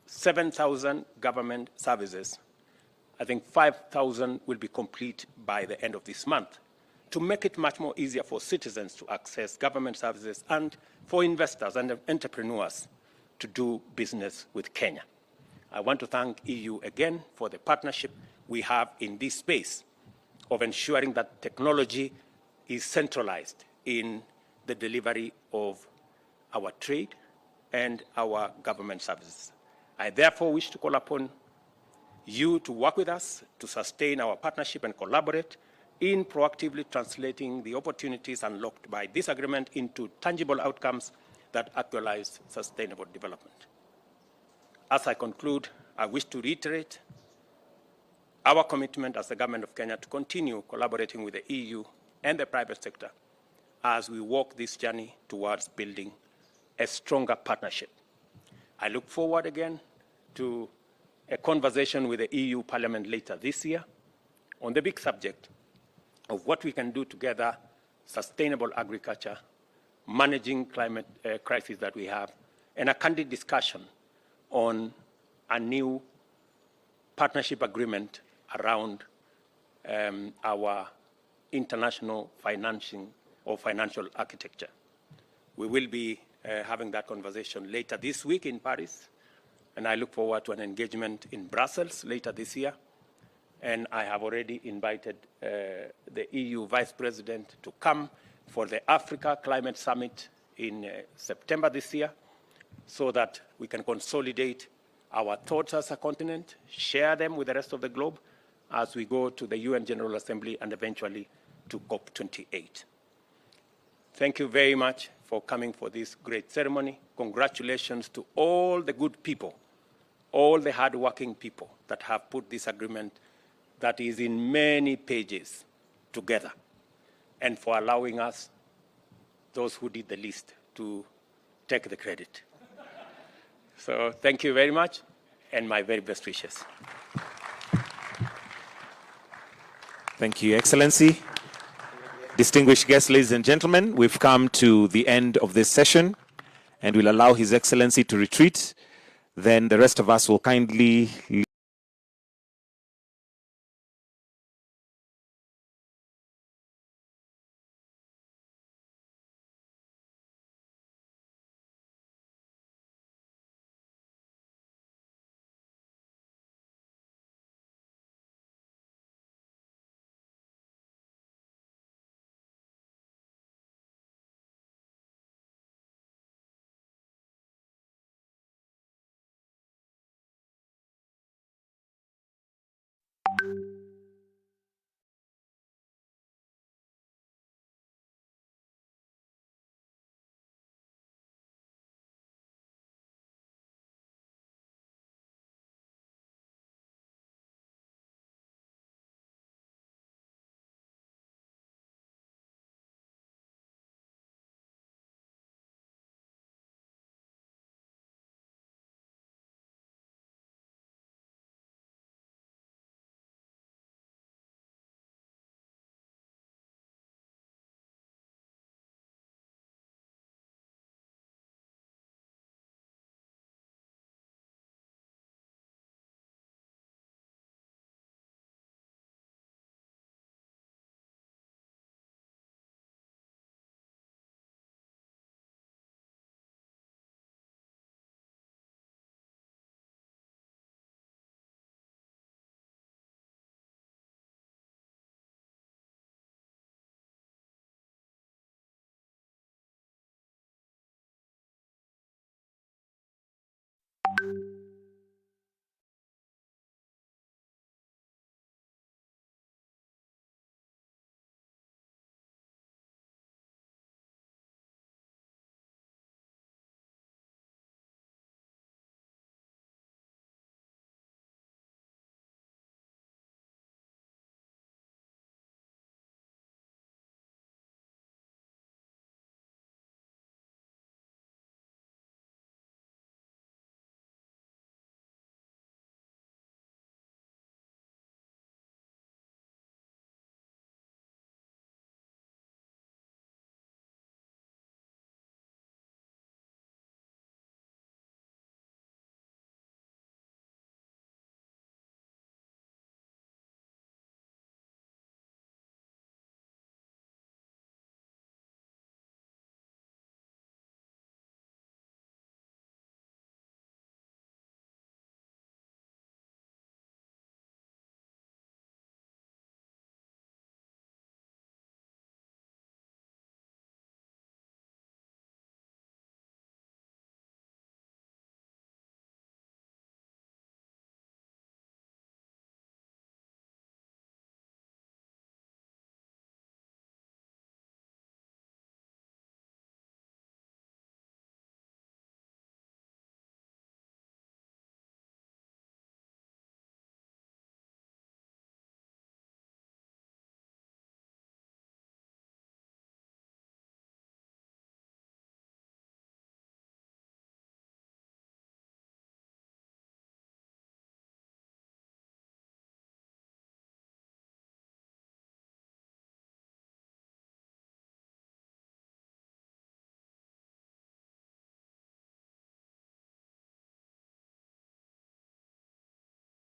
7,000 government services. I think 5,000 will be complete by the end of this month to make it much more easier for citizens to access government services and for investors and entrepreneurs to do business with Kenya. I want to thank EU again for the partnership we have in this space of ensuring that technology is centralized in the delivery of our trade and our government services. I therefore wish to call upon you to work with us to sustain our partnership and collaborate in proactively translating the opportunities unlocked by this agreement into tangible outcomes that actualize sustainable development. As I conclude, I wish to reiterate our commitment as the Government of Kenya to continue collaborating with the EU and the private sector as we walk this journey towards building a stronger partnership. I look forward again to a conversation with the EU Parliament later this year on the big subject of what we can do together, sustainable agriculture, managing climate crisis that we have, and a candid discussion on a new partnership agreement around our international financing or financial architecture. We will be having that conversation later this week in Paris, and I look forward to an engagement in Brussels later this year. And I have already invited the EU Vice President to come for the Africa Climate Summit in September this year, so that we can consolidate our thoughts as a continent, share them with the rest of the globe as we go to the UN General Assembly and eventually to COP28. Thank you very much for coming for this great ceremony. Congratulations to all the good people, all the hardworking people that have put this agreement that is in many pages together, and for allowing us, those who did the least, to take the credit. So thank you very much, and my very best wishes. Thank you, Excellency. Distinguished guests, ladies and gentlemen, we've come to the end of this session, and we'll allow His Excellency to retreat. Then the rest of us will kindly